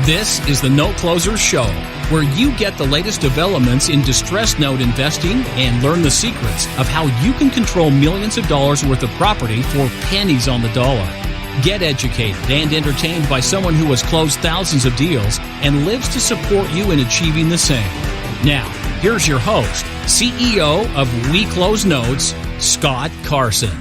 This is the Note Closer Show, where you get the latest developments in distressed note investing and learn the secrets of how you can control millions of dollars worth of property for pennies on the dollar. Get educated and entertained by someone who has closed thousands of deals and lives to support you in achieving the same. Now, here's your host, CEO of We Close Notes, Scott Carson.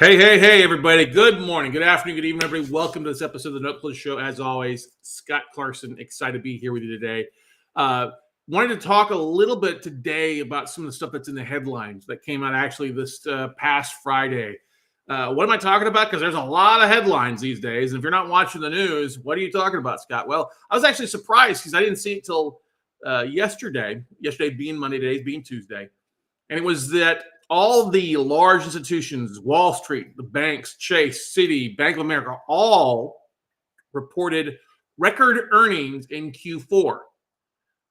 Hey, everybody. Good morning, good afternoon, good evening, everybody. Welcome to this episode of the Note Closer Show. As always, Scott Carson, excited to be here with you today. Wanted to talk a little bit today about some of the stuff that's in the headlines that came out actually this past Friday. What am I talking about? Because there's a lot of headlines these days. And if you're not watching the news, what are you talking about, Scott? Well, I was actually surprised because I didn't see it till yesterday being Monday, today being Tuesday. And it was that all the large institutions, Wall Street, the banks, Chase, Citi, Bank of America, all reported record earnings in Q4.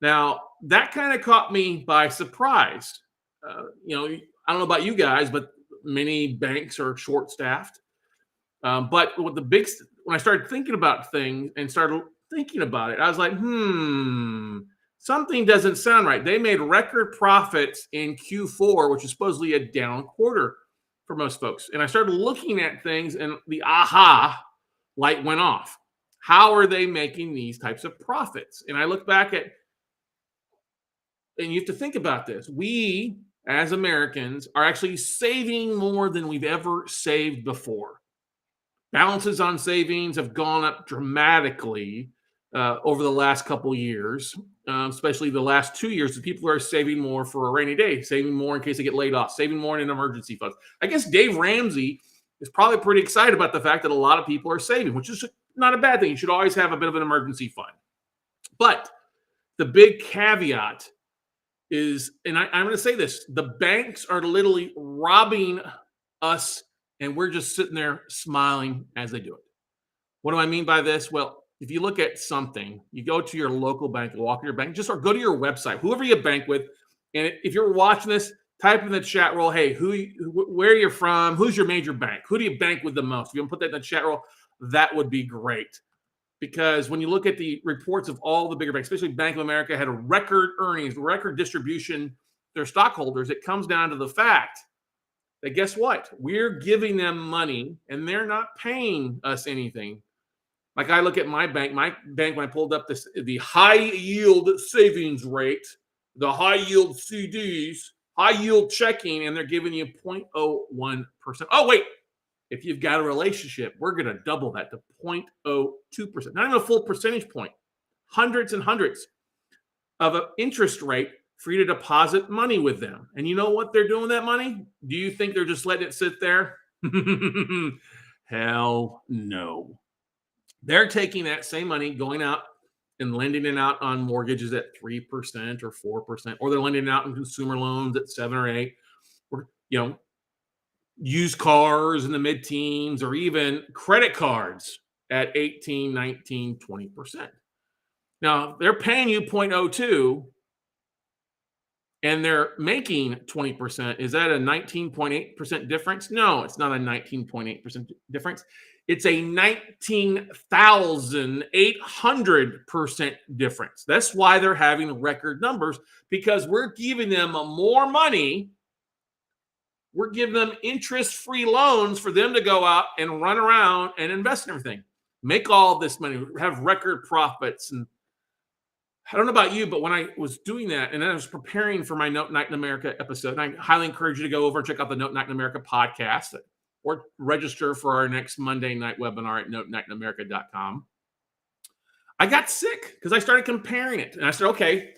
Now, that kind of caught me by surprise. I don't know about you guys, but many banks are short-staffed. But when I started thinking about things and started thinking about it, I was like, something doesn't sound right. They made record profits in Q4, which is supposedly a down quarter for most folks. And I started looking at things and the aha light went off. How are they making these types of profits? And I look back at, and you have to think about this. We, as Americans, are actually saving more than we've ever saved before. Balances on savings have gone up dramatically over the last couple years, especially the last 2 years. The people are saving more for a rainy day, saving more in case they get laid off, saving more in an emergency fund. I guess Dave Ramsey is probably pretty excited about the fact that a lot of people are saving, which is not a bad thing. You should always have a bit of an emergency fund. But the big caveat is, and I'm going to say this, the banks are literally robbing us, and we're just sitting there smiling as they do it. What do I mean by this? Well, if you look at something, you go to your local bank, walk to your bank, or go to your website, whoever you bank with. And if you're watching this, type in the chat roll, hey, where you're from, who's your major bank? Who do you bank with the most? If you want to put that in the chat roll, that would be great. Because when you look at the reports of all the bigger banks, especially Bank of America had a record earnings, record distribution to their stockholders, it comes down to the fact that guess what? We're giving them money and they're not paying us anything. Like I look at my bank when I pulled up the high yield savings rate, the high yield CDs, high yield checking, and they're giving you 0.01%. Oh, wait, if you've got a relationship, we're going to double that to 0.02%. Not even a full percentage point. Hundreds and hundreds of an interest rate for you to deposit money with them. And you know what they're doing with that money? Do you think they're just letting it sit there? Hell no. They're taking that same money, going out and lending it out on mortgages at 3% or 4%, or they're lending it out in consumer loans at 7 or 8, or used cars in the mid-teens, or even credit cards at 18, 19, 20%. Now, they're paying you 0.02 and they're making 20%. Is that a 19.8% difference? No, it's not a 19.8% difference. It's a 19,800% difference. That's why they're having record numbers, because we're giving them more money. We're giving them interest-free loans for them to go out and run around and invest in everything. Make all this money, have record profits. And I don't know about you, but when I was doing that and I was preparing for my Note Night in America episode, and I highly encourage you to go over and check out the Note Night in America podcast or register for our next Monday night webinar at notenightinamerica.com. I got sick because I started comparing it. And I said, okay,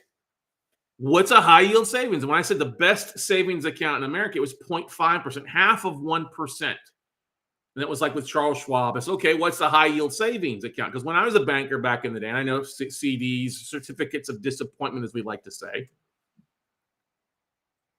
what's a high yield savings? And when I said the best savings account in America, it was 0.5%, half of 1%. And it was like with Charles Schwab. I said, okay, what's the high yield savings account? Because when I was a banker back in the day, and I know CDs, certificates of disappointment, as we like to say,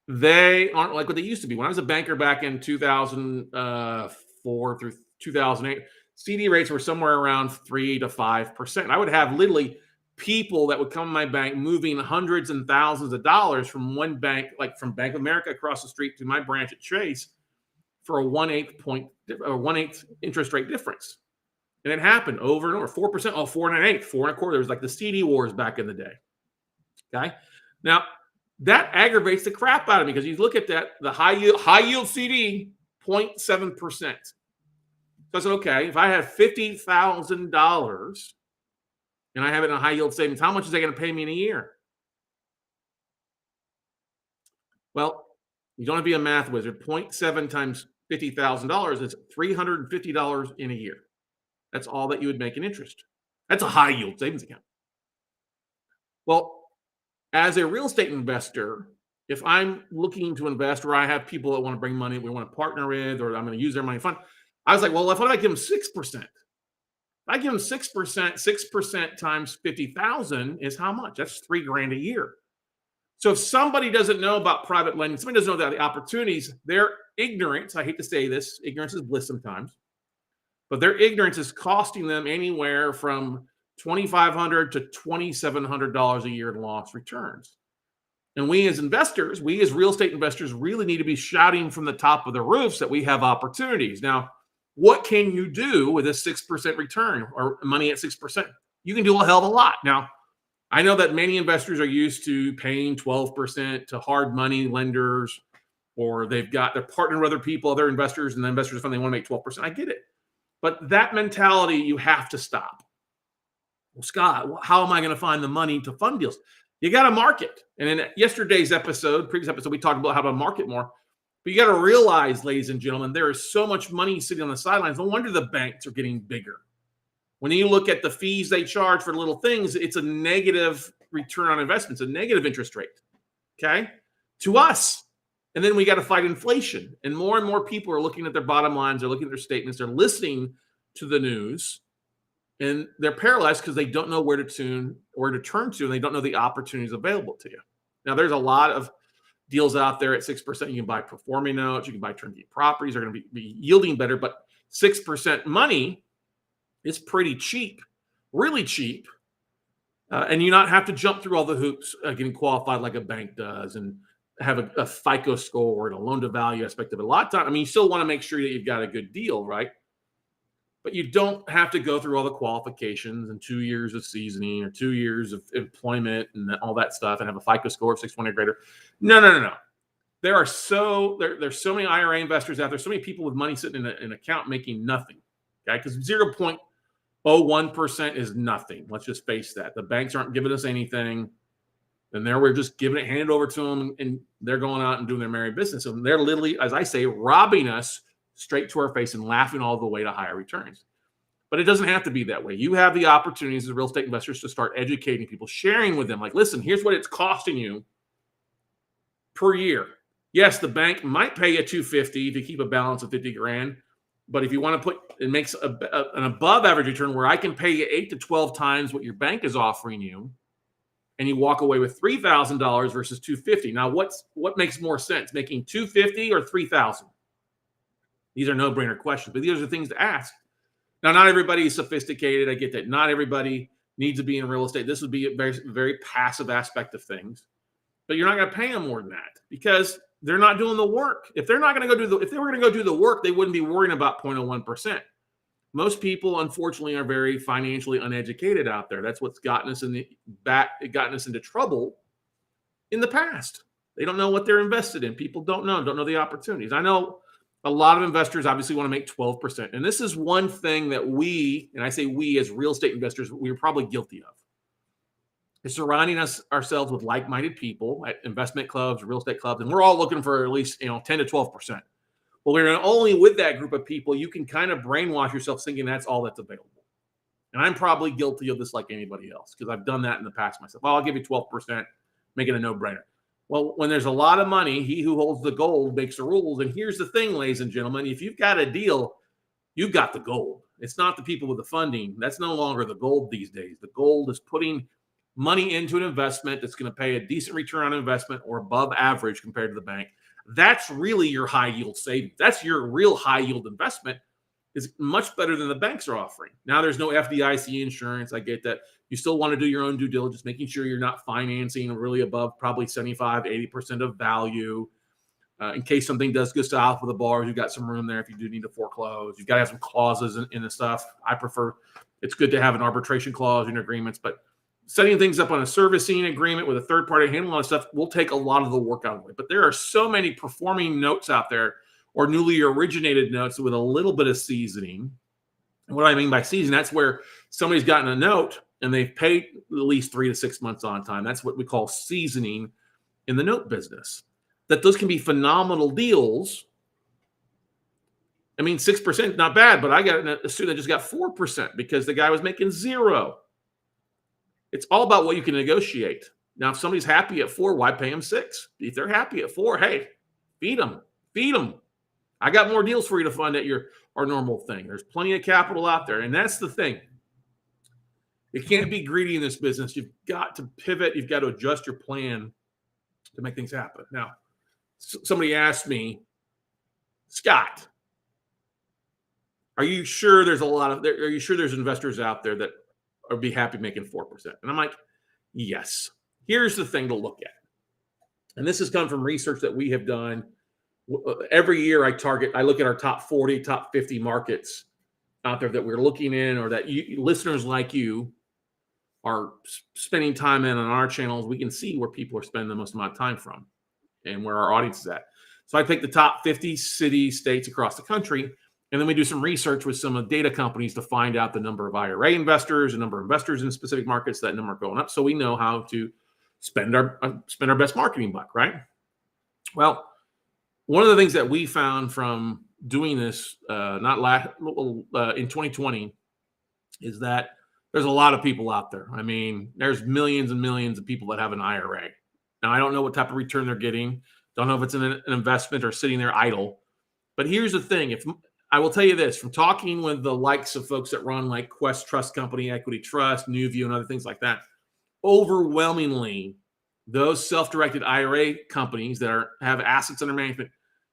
they aren't like what they used to be. When I was a banker back in 2004 through 2008, CD rates were somewhere around 3 to 5%. I would have literally people that would come to my bank moving hundreds and thousands of dollars from one bank, like from Bank of America across the street to my branch at Chase, for a 1/8 point or 1/8 interest rate difference. And it happened over and over. 4%, 4 1/8, 4 1/4. There was like the CD wars back in the day. Okay. Now that aggravates the crap out of me because you look at that, the high yield CD, 0.7%. So I said, okay, if I have $50,000 and I have it in a high yield savings, how much is that going to pay me in a year? Well, you don't have to be a math wizard. 0.7 times $50,000 is $350 in a year. That's all that you would make in interest. That's a high yield savings account. Well, as a real estate investor, if I'm looking to invest or I have people that want to bring money, we want to partner with, or I'm going to use their money fund, I was like, well, if I give them 6%, I give them 6%, 6% times 50,000 is how much? That's $3,000 a year. So if somebody doesn't know about private lending, somebody doesn't know about the opportunities, their ignorance, I hate to say this, ignorance is bliss sometimes, but their ignorance is costing them anywhere from $2,500 to $2,700 a year in lost returns. And we as investors, we as real estate investors really need to be shouting from the top of the roofs that we have opportunities. Now, what can you do with a 6% return or money at 6%? You can do a hell of a lot. Now, I know that many investors are used to paying 12% to hard money lenders, or they're partnering with other people, other investors, and the investors fund they want to make 12%. I get it. But that mentality, you have to stop. Well, Scott, how am I going to find the money to fund deals? You got to market. And in yesterday's previous episode, we talked about how to market more. But you got to realize, ladies and gentlemen, there is so much money sitting on the sidelines. No wonder the banks are getting bigger. When you look at the fees they charge for little things, it's a negative return on investment. It's a negative interest rate, okay, to us. And then we got to fight inflation. And more people are looking at their bottom lines. They're looking at their statements. They're listening to the news. And they're paralyzed because they don't know where to turn to, and they don't know the opportunities available to you. Now, there's a lot of deals out there at 6%. You can buy performing notes. You can buy turnkey properties. They're going to be yielding better. But 6% money is pretty cheap, really cheap. And you not have to jump through all the hoops getting qualified like a bank does and have a FICO score and a loan-to-value aspect of it. A lot of time, I mean, you still want to make sure that you've got a good deal, right? But you don't have to go through all the qualifications and 2 years of seasoning or 2 years of employment and all that stuff and have a FICO score of 620 or greater. No. There's so many IRA investors out there, so many people with money sitting in an account making nothing. Okay, because 0.01% is nothing. Let's just face that. The banks aren't giving us anything. And we're just giving it, handed over to them, and they're going out and doing their merry business. And they're literally, as I say, robbing us straight to our face and laughing all the way to higher returns. But it doesn't have to be that way. You have the opportunities as real estate investors to start educating people, sharing with them, like, listen, here's what it's costing you per year. Yes, the bank might pay you $250 to keep a balance of $50,000. But if you want to it makes an above average return where I can pay you 8 to 12 times what your bank is offering you, and you walk away with $3,000 versus $250. Now, what makes more sense, making $250 or $3,000? These are no-brainer questions, but these are the things to ask. Now, not everybody is sophisticated. I get that. Not everybody needs to be in real estate. This would be a very, very passive aspect of things. But you're not going to pay them more than that because they're not doing the work. If they're not going to if they were going to go do the work, they wouldn't be worrying about 0.01%. Most people, unfortunately, are very financially uneducated out there. That's what's gotten us into trouble in the past. They don't know what they're invested in. People don't know the opportunities. I know a lot of investors obviously want to make 12%. And this is one thing that and I say we as real estate investors, we're probably guilty of. Is surrounding ourselves with like-minded people at investment clubs, real estate clubs, and we're all looking for at least 10 to 12%. Well, we're only with that group of people, you can kind of brainwash yourself thinking that's all that's available. And I'm probably guilty of this like anybody else because I've done that in the past myself. Well, I'll give you 12%, make it a no-brainer. Well, when there's a lot of money, he who holds the gold makes the rules. And here's the thing, ladies and gentlemen, if you've got a deal, you've got the gold. It's not the people with the funding. That's no longer the gold these days. The gold is putting money into an investment that's going to pay a decent return on investment or above average compared to the bank. That's really your high yield savings. That's your real high yield investment. Is much better than the banks are offering. Now there's no FDIC insurance. I get that. You still want to do your own due diligence, making sure you're not financing really above probably 75, 80% of value. in case something does go south with the bars. You've got some room there if you do need to foreclose. You've got to have some clauses in the stuff. I prefer, it's good to have an arbitration clause in agreements, but setting things up on a servicing agreement with a third party handling all that stuff will take a lot of the work out of it. But there are so many performing notes out there or newly originated notes with a little bit of seasoning. And what I mean by seasoning, that's where somebody's gotten a note and they've paid at least 3 to 6 months on time. That's what we call seasoning in the note business. That those can be phenomenal deals. I mean, 6% not bad, but I got a student that just got 4% because the guy was making 0. It's all about what you can negotiate. Now, if somebody's happy at 4, why pay them 6? If they're happy at 4, hey, feed them. Feed them. I got more deals for you to fund at our normal thing. There's plenty of capital out there, and that's the thing. You can't be greedy in this business. You've got to pivot. You've got to adjust your plan to make things happen. Now, somebody asked me, Scott, are you sure there's investors out there that would be happy making 4%? And I'm like, yes. Here's the thing to look at. And this has come from research that we have done. Every year I look at our top 40, top 50 markets out there that we're looking in, or that listeners like you are spending time in on our channels. We can see where people are spending the most amount of time from and where our audience is at. So I pick the top 50 cities, states across the country, and then we do some research with some of the data companies to find out the number of IRA investors, the number of investors in specific markets. That number going up, so we know how to spend our best marketing buck, right? Well, one of the things that we found from doing this in 2020 is that there's a lot of people out there. I mean, there's millions and millions of people that have an IRA. Now, I don't know what type of return they're getting. Don't know if it's an investment or sitting there idle. But here's the thing. I will tell you this, from talking with the likes of folks that run like Quest Trust Company, Equity Trust, NewView, and other things like that, overwhelmingly, those self-directed IRA companies that have assets under management,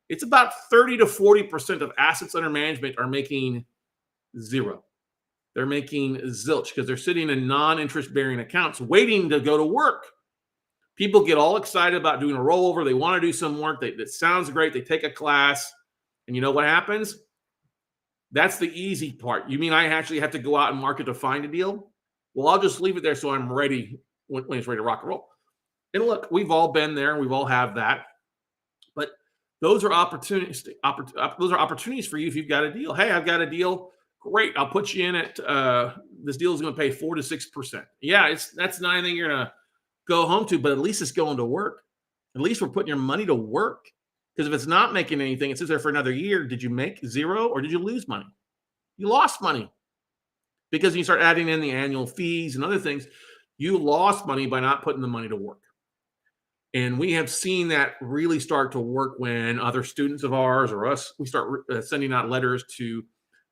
it's about 30 to 40% of assets under management are making 0. They're making zilch because they're sitting in non-interest bearing accounts waiting to go to work. People get all excited about doing a rollover. They want to do some work. That sounds great. They take a class. And you know what happens? That's the easy part. You mean I actually have to go out and market to find a deal? Well, I'll just leave it there so I'm ready when it's ready to rock and roll. And look, we've all been there. We've all have that. But those are opportunities. Those are opportunities for you if you've got a deal. Hey, I've got a deal. Great. I'll put you in at this deal is going to pay 4 to 6%. Yeah, that's not anything you're going to go home to, but at least it's going to work. At least we're putting your money to work. Because if it's not making anything, it sits there for another year. Did you make 0 or did you lose money? You lost money. Because you start adding in the annual fees and other things, you lost money by not putting the money to work. And we have seen that really start to work when other students of ours or us, we start sending out letters to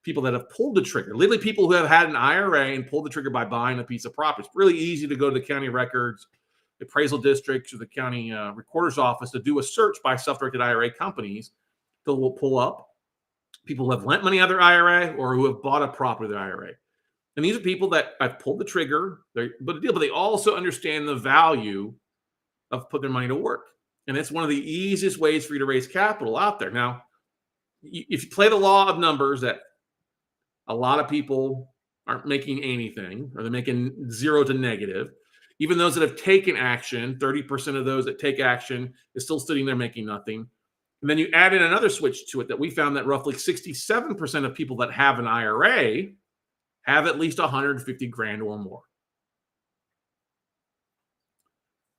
people that have pulled the trigger. Literally people who have had an IRA and pulled the trigger by buying a piece of property. It's really easy to go to the county records, the appraisal districts, or the county recorder's office to do a search by self-directed IRA companies that will pull up people who have lent money out of their IRA or who have bought a property with their IRA. And these are people that I've pulled the trigger, but they also understand the value of putting their money to work. And it's one of the easiest ways for you to raise capital out there. Now, if you play the law of numbers that a lot of people aren't making anything, or they're making 0 to negative. Even those that have taken action, 30% of those that take action is still sitting there making nothing. And then you add in another switch to it that we found that roughly 67% of people that have an IRA have at least 150 grand or more.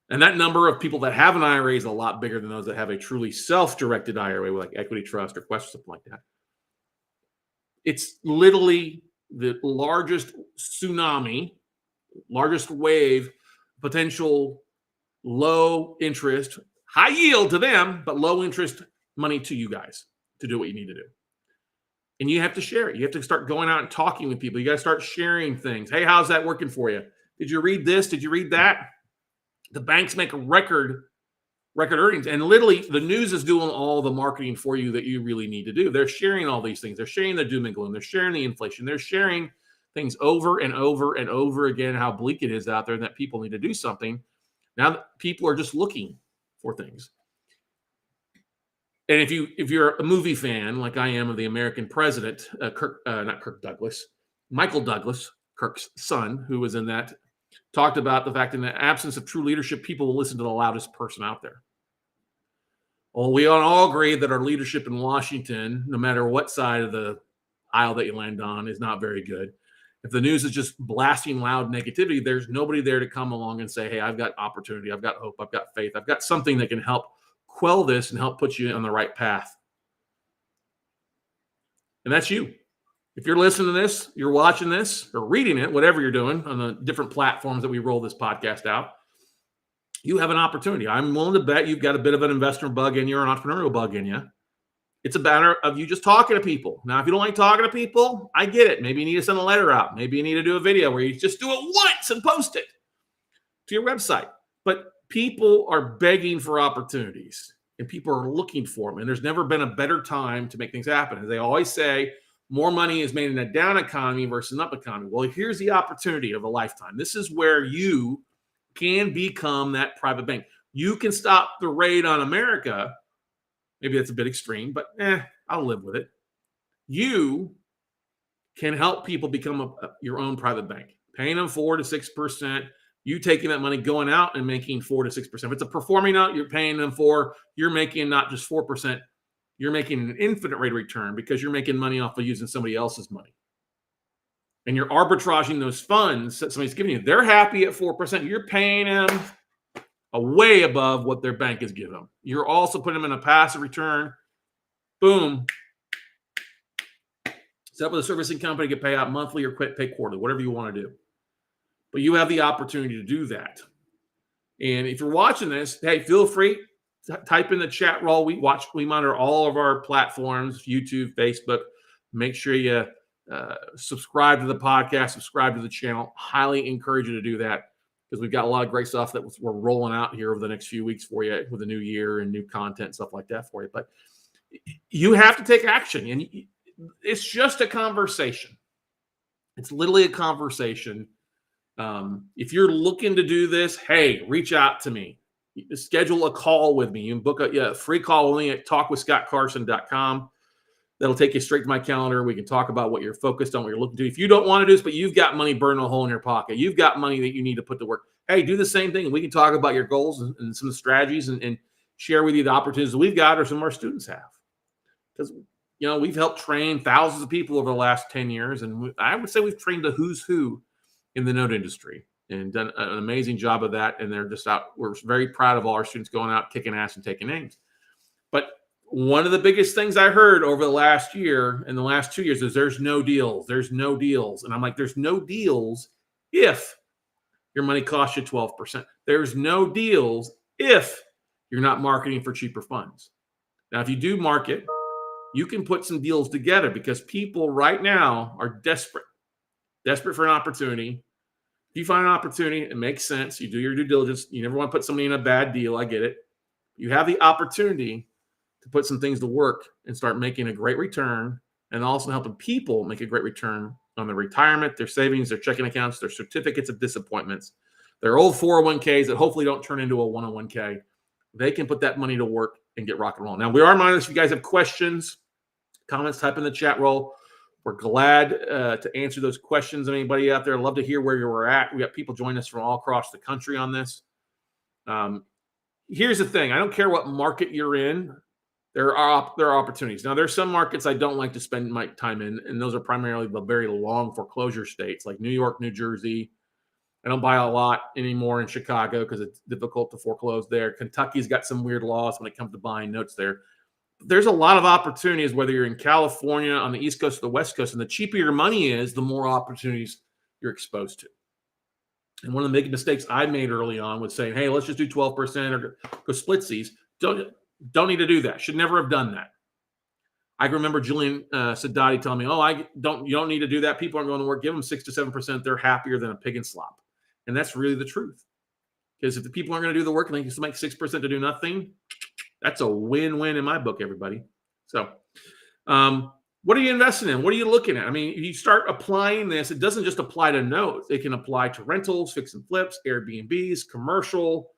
And that number of people that have an IRA is a lot bigger than those that have a truly self-directed IRA, like Equity Trust or Quest or something like that. It's literally the largest tsunami, largest wave, potential low interest, high yield to them, but low interest money to you guys to do what you need to do. And you have to share it. You have to start going out and talking with people. You got to start sharing things. Hey, how's that working for you? Did you read this? Did you read that? The banks make a record earnings. And literally, the news is doing all the marketing for you that you really need to do. They're sharing all these things. They're sharing the doom and gloom. They're sharing the inflation. They're sharing things over and over and over again, how bleak it is out there and that people need to do something. Now people are just looking for things. And if you're a movie fan like I am of the American President, not Kirk Douglas, Michael Douglas, Kirk's son, who was in that, talked about the fact in the absence of true leadership, people will listen to the loudest person out there. Well, we all agree that our leadership in Washington, no matter what side of the aisle that you land on, is not very good. If the news is just blasting loud negativity, there's nobody there to come along and say, hey, I've got opportunity, I've got hope, I've got faith, I've got something that can help quell this and help put you on the right path. And that's you. If you're listening to this, you're watching this or reading it, whatever you're doing on the different platforms that we roll this podcast out, you have an opportunity. I'm willing to bet you've got a bit of an investor bug in you or an entrepreneurial bug in you. It's a matter of you just talking to people. Now, if you don't like talking to people, I get it. Maybe you need to send a letter out. Maybe you need to do a video where you just do it once and post it to your website. But people are begging for opportunities and people are looking for them. And there's never been a better time to make things happen. As they always say, more money is made in a down economy versus an up economy. Well, here's the opportunity of a lifetime. This is where you can become that private bank. You can stop the raid on America. Maybe that's a bit extreme, but I'll live with it. You can help people become your own private bank, paying them 4 to 6%. You taking that money, going out and making 4 to 6%. If it's a performing out, you're paying them for, you're making not just 4%, you're making an infinite rate of return because you're making money off of using somebody else's money. And you're arbitraging those funds that somebody's giving you. They're happy at 4%. You're paying them way above what their bank is giving them. You're also putting them in a passive return. Boom. Set up with a servicing company, get paid out monthly or pay quarterly, whatever you want to do. But you have the opportunity to do that. And if you're watching this, hey, feel free to type in the chat roll. We monitor all of our platforms, YouTube, Facebook. Make sure you subscribe to the podcast, subscribe to the channel. Highly encourage you to do that because we've got a lot of great stuff that we're rolling out here over the next few weeks for you with the new year and new content, stuff like that for you. But you have to take action, and it's just a conversation. It's literally a conversation. If you're looking to do this, hey, reach out to me. Schedule a call with me. You can book a free call with me at talkwithscottcarson.com. That'll take you straight to my calendar. We can talk about what you're focused on, what you're looking to do. If you don't want to do this, but you've got money burning a hole in your pocket, you've got money that you need to put to work, hey, do the same thing. We can talk about your goals and some of the strategies and share with you the opportunities that we've got or some of our students have. Because, we've helped train thousands of people over the last 10 years. And I would say we've trained the who's who in the note industry and done an amazing job of that. And they're just out. We're very proud of all our students going out, kicking ass and taking names. But one of the biggest things I heard over the last year and the last 2 years is there's no deals. There's no deals. And I'm like, there's no deals if your money costs you 12%. There's no deals if you're not marketing for cheaper funds. Now, if you do market, you can put some deals together because people right now are desperate for an opportunity. If you find an opportunity, it makes sense. You do your due diligence. You never want to put somebody in a bad deal. I get it. You have the opportunity to put some things to work and start making a great return and also helping people make a great return on their retirement, their savings, their checking accounts, their certificates of disappointments, their old 401ks that hopefully don't turn into a 101k. They can put that money to work and get rock and roll. Now, we are mindful if you guys have questions, comments, type in the chat roll. We're glad to answer those questions. Anybody out there, I'd love to hear where you're at. We got people joining us from all across the country on this. Here's the thing. I don't care what market you're in. There are opportunities. Now, there's some markets I don't like to spend my time in, and those are primarily the very long foreclosure states like New York, New Jersey. I don't buy a lot anymore in Chicago because it's difficult to foreclose there. Kentucky's got some weird laws when it comes to buying notes there. There's a lot of opportunities, whether you're in California, on the East Coast or the West Coast, and the cheaper your money is, the more opportunities you're exposed to. And one of the big mistakes I made early on was saying, hey, let's just do 12% or go splitsies. Don't need to do that. Should never have done that. I remember Julian Sadati telling me, you don't need to do that. People aren't going to work. Give them 6 to 7%. They're happier than a pig in slop. And that's really the truth. Because if the people aren't going to do the work and they can still make 6% to do nothing, that's a win-win in my book, everybody. So what are you investing in? What are you looking at? I mean, if you start applying this, it doesn't just apply to notes. It can apply to rentals, fix and flips, Airbnbs, commercial,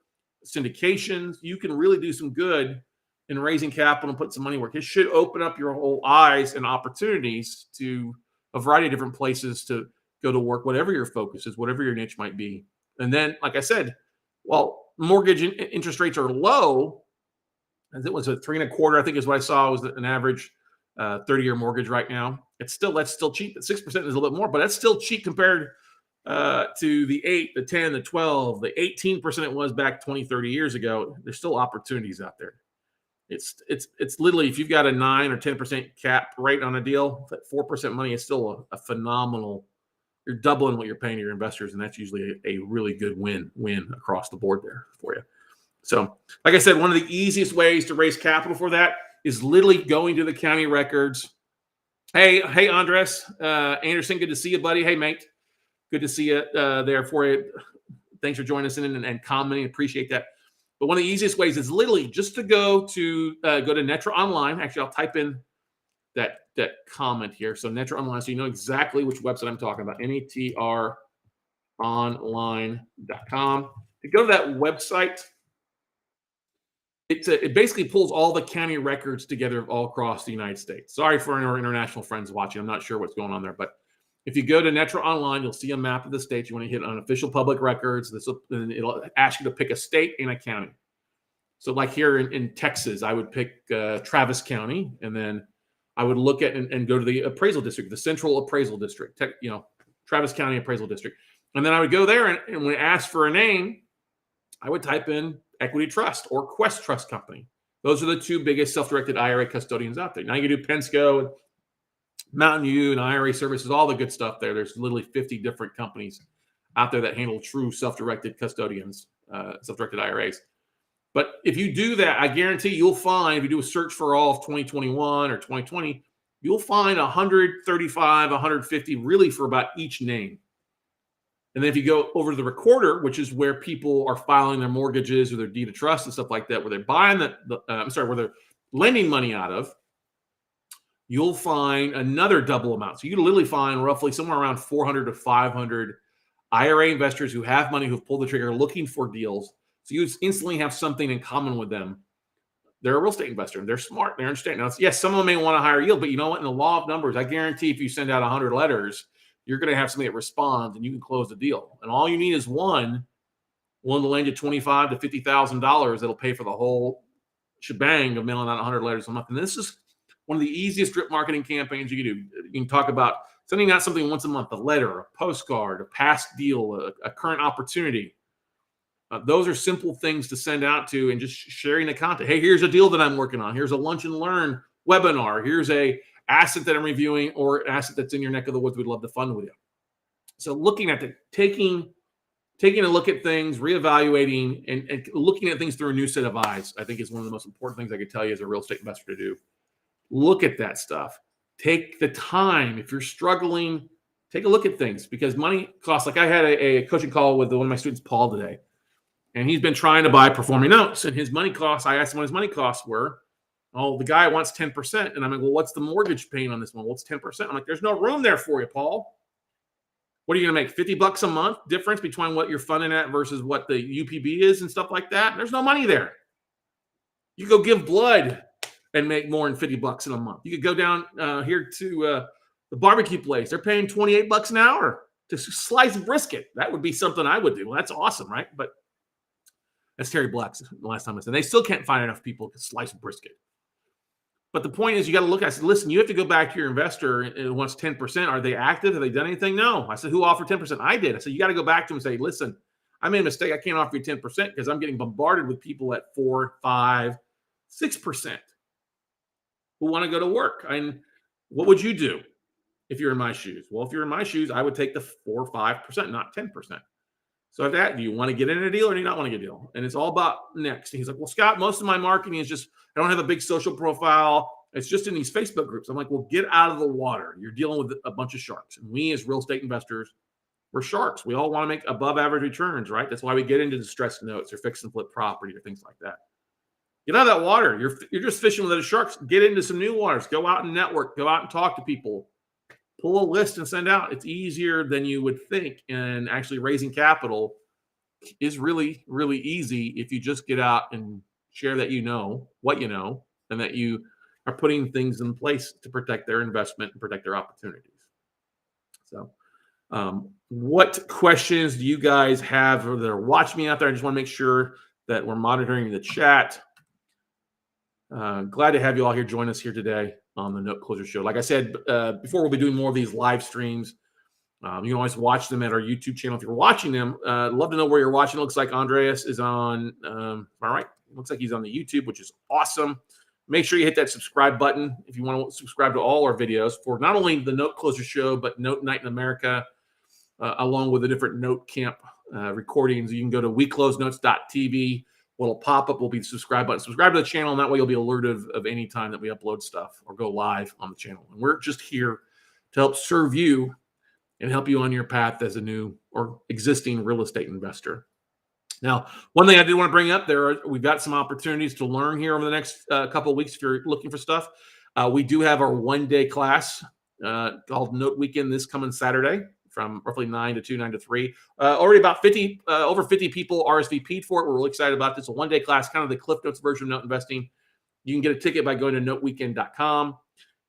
syndications. You can really do some good in raising capital and put some money to work. It should open up your whole eyes and opportunities to a variety of different places to go to work, whatever your focus is, whatever your niche might be. And then, like I said, while mortgage interest rates are low, as it was a 3.25, I think is what I saw was an average 30-year mortgage right now. That's still cheap. At 6% is a little bit more, but that's still cheap compared to the 8, the 10, the 12, the 18% it was back 20, 30 years ago. There's still opportunities out there. It's literally, if you've got a 9 or 10% cap rate on a deal, that 4% money is still a phenomenal. You're doubling what you're paying to your investors, and that's usually a really good win across the board there for you. So, like I said, one of the easiest ways to raise capital for that is literally going to the county records. Hey, Andres Anderson, good to see you, buddy. Hey, mate, good to see you there for you. Thanks for joining us in and commenting. Appreciate that. But one of the easiest ways is literally just to go to Netra Online. Actually, I'll type in that comment here. So Netra Online, so you know exactly which website I'm talking about. netronline.com. To go to that website, it basically pulls all the county records together all across the United States. Sorry for our international friends watching. I'm not sure what's going on there, but if you go to Netra Online, you'll see a map of the states. You want to hit on official public records. Then it'll ask you to pick a state and a county. So like here in Texas, I would pick Travis County, and then I would look at and go to the appraisal district, the Central Appraisal District, Travis County Appraisal District. And then I would go there, and when it asks for a name, I would type in Equity Trust or Quest Trust Company. Those are the two biggest self-directed IRA custodians out there. Now you can do Pensco and Mountain View and IRA Services, all the good stuff there. There's literally 50 different companies out there that handle true self-directed custodians, self-directed IRAs. But if you do that, I guarantee you'll find, if you do a search for all of 2021 or 2020, you'll find 135, 150 really for about each name. And then if you go over to the recorder, which is where people are filing their mortgages or their deed of trust and stuff like that, where they're buying where they're lending money out of, you'll find another double amount. So you literally find roughly somewhere around 400 to 500 IRA investors who have money, who've pulled the trigger looking for deals. So you instantly have something in common with them. They're a real estate investor. They're smart. They understand. Now, yes, some of them may want a higher yield, but you know what? In the law of numbers, I guarantee if you send out 100 letters, you're going to have somebody that responds, and you can close the deal. And all you need is one willing to lend you $25,000 to $50,000 that'll pay for the whole shebang of mailing out 100 letters a month. And this is one of the easiest drip marketing campaigns you can do. You can talk about sending out something once a month, a letter, a postcard, a past deal, a current opportunity. Those are simple things to send out to, and just sharing the content. Hey, here's a deal that I'm working on. Here's a lunch and learn webinar. Here's a asset that I'm reviewing, or an asset that's in your neck of the woods we'd love to fund with you. So looking at taking a look at things, reevaluating, and looking at things through a new set of eyes, I think is one of the most important things I could tell you as a real estate investor to do. Look at that stuff. Take the time. If you're struggling, take a look at things, because money costs. Like I had a coaching call with one of my students, Paul, today, and he's been trying to buy performing notes, and his money costs, I asked him what his money costs were. Oh, the guy wants 10%. And I'm like, well, what's the mortgage paying on this one? Well, it's 10%. I'm like, there's no room there for you, Paul. What are you going to make? $50 a month difference between what you're funding at versus what the UPB is and stuff like that? There's no money there. You go give blood and make more than $50 in a month. You could go down here to the barbecue place. They're paying $28 an hour to slice brisket. That would be something I would do. Well, that's awesome, right? But that's Terry Black's the last time I said. They still can't find enough people to slice brisket. But the point is, you got to look at it. I said, listen, you have to go back to your investor who wants 10%. Are they active? Have they done anything? No. I said, who offered 10%? I did. I said, you got to go back to them and say, listen, I made a mistake. I can't offer you 10% because I'm getting bombarded with people at 4, 5, 6% who want to go to work. And what would you do if you're in my shoes? Well, if you're in my shoes, I would take the 4 or 5%, not 10%. So after that, do you want to get in a deal or do you not want to get a deal? And it's all about next. And he's like, well, Scott, most of my marketing is just, I don't have a big social profile. It's just in these Facebook groups. I'm like, well, get out of the water. You're dealing with a bunch of sharks. And we as real estate investors, we're sharks. We all want to make above average returns, right? That's why we get into distressed notes or fix and flip property or things like that. Get out of that water. You're just fishing with the sharks. Get into some new waters. Go out and network. Go out and talk to people. Pull a list and send out. It's easier than you would think. And actually raising capital is really, really easy if you just get out and share that you know what you know, and that you are putting things in place to protect their investment and protect their opportunities. So, what questions do you guys have that are watching me out there? I just want to make sure that we're monitoring the chat. Glad to have you all here join us here today on the Note Closer Show. Like I said before, we'll be doing more of these live streams. You can always watch them at our YouTube channel if you're watching them. Love to know where you're watching. It looks like Andreas is on. All right, looks like he's on the YouTube, which is awesome. Make sure you hit that subscribe button if you want to subscribe to all our videos for not only the Note Closer Show, but Note Night in America, along with the different Note Camp recordings. You can go to weclosenotes.tv. What'll pop up will be the subscribe button. Subscribe to the channel, and that way you'll be alerted of any time that we upload stuff or go live on the channel. And we're just here to help serve you and help you on your path as a new or existing real estate investor. Now, one thing I did want to bring up we've got some opportunities to learn here over the next couple of weeks if you're looking for stuff. We do have our one-day class called Note Weekend this coming Saturday from roughly 9 to 2, 9 to 3. Already about over 50 people RSVP'd for it. We're really excited about this. A one-day class, kind of the Cliff Notes version of Note Investing. You can get a ticket by going to noteweekend.com.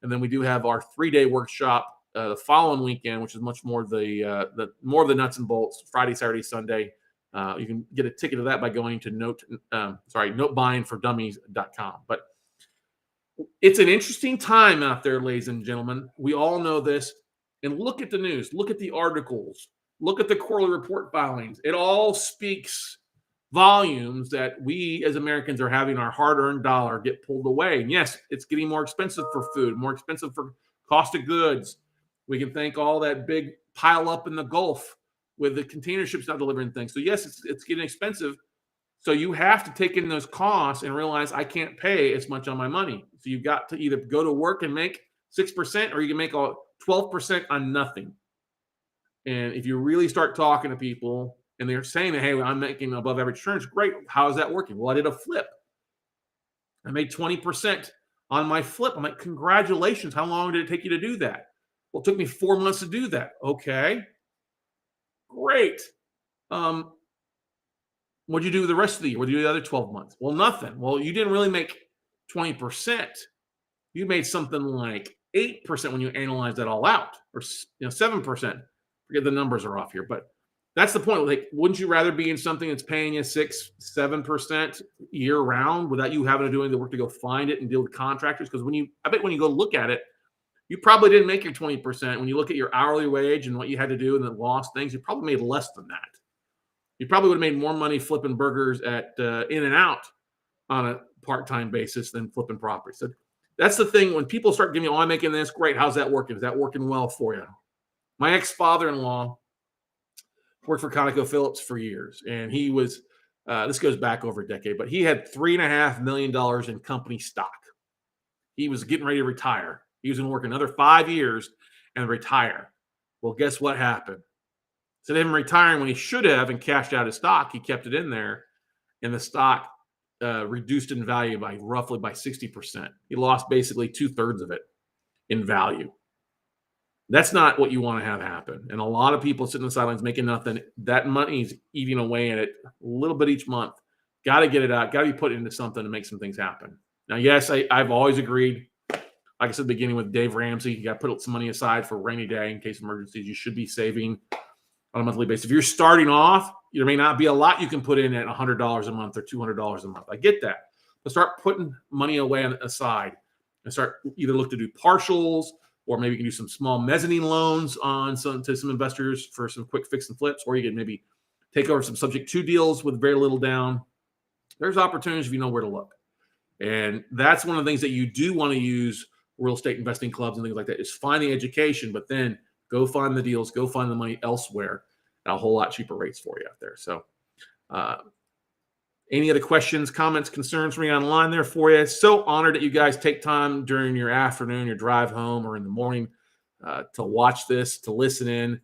And then we do have our 3-day workshop the following weekend, which is much more the nuts and bolts, Friday, Saturday, Sunday. You can get a ticket of that by going to notebuyingfordummies.com. But it's an interesting time out there, ladies and gentlemen. We all know this. And look at the news. Look at the articles. Look at the quarterly report filings. It all speaks volumes that we as Americans are having our hard-earned dollar get pulled away. And yes, it's getting more expensive for food, more expensive for cost of goods. We can thank all that big pile up in the Gulf with the container ships not delivering things. So yes, it's getting expensive. So you have to take in those costs and realize I can't pay as much on my money. So you've got to either go to work and make 6%, or you can make 12% on nothing. And if you really start talking to people and they're saying that, hey, I'm making above average returns, great. How is that working? Well, I did a flip. I made 20% on my flip. I'm like, congratulations. How long did it take you to do that? Well, it took me 4 months to do that. Okay, great. What'd you do the rest of the year? What'd you do the other 12 months? Well, nothing. Well, you didn't really make 20%. You made something like 8% when you analyze that all out, or 7%. Forget the numbers are off here, but that's the point. Like, wouldn't you rather be in something that's paying you 6-7% year round without you having to do any of the work to go find it and deal with contractors? Because I bet when you go look at it, you probably didn't make your 20%. When you look at your hourly wage and what you had to do and then lost things, you probably made less than that. You probably would have made more money flipping burgers at In-N-Out on a part-time basis than flipping property. So that's the thing. When people start giving me, I'm making this, great. How's that working? Is that working well for you? My ex-father-in-law worked for ConocoPhillips for years, and he was, this goes back over a decade, but he had $3.5 million in company stock. He was getting ready to retire. He was going to work another 5 years and retire. Well, guess what happened? Instead of him retiring when he should have and cashed out his stock, he kept it in there, and the stock reduced in value by roughly 60%. He lost basically 2/3 of it in value. That's not what you want to have happen. And a lot of people sitting on the sidelines making nothing. That money's eating away at it a little bit each month. Got to get it out. Got to be put into something to make some things happen. Now, yes, I've always agreed. Like I said at the beginning with Dave Ramsey, you got to put some money aside for a rainy day in case of emergencies. You should be saving on a monthly basis. If you're starting off, there may not be a lot you can put in at $100 a month or $200 a month. I get that. But start putting money away aside and start either look to do partials, or maybe you can do some small mezzanine loans to some investors for some quick fix and flips, or you can maybe take over some subject to deals with very little down. There's opportunities if you know where to look. And that's one of the things that you do want to use real estate investing clubs and things like that, is find the education, but then go find the deals, go find the money elsewhere at a whole lot cheaper rates for you out there. So any other questions, comments, concerns for me online there for you? So honored that you guys take time during your afternoon, your drive home, or in the morning to watch this, to listen in.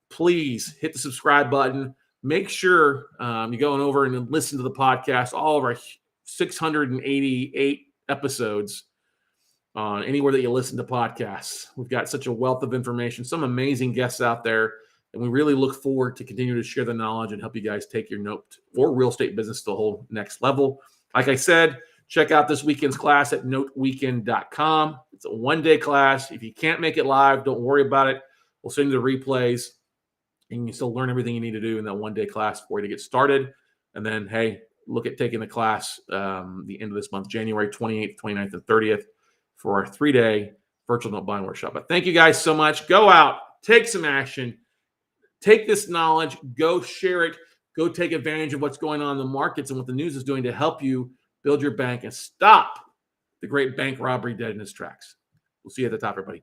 Please hit the subscribe button. Make sure you're going over and listen to the podcast, all of our 688 episodes on anywhere that you listen to podcasts. We've got such a wealth of information, some amazing guests out there, and we really look forward to continue to share the knowledge and help you guys take your note or real estate business to the whole next level. Like I said, check out this weekend's class at noteweekend.com. It's a one-day class. If you can't make it live, don't worry about it. We'll send you the replays, and you can still learn everything you need to do in that one-day class for you to get started. And then, hey, look at taking the class the end of this month, January 28th, 29th, and 30th for our 3-day virtual note buying workshop. But thank you guys so much. Go out, take some action, take this knowledge, go share it, go take advantage of what's going on in the markets and what the news is doing to help you build your bank and stop the great bank robbery dead in its tracks. We'll see you at the top, everybody.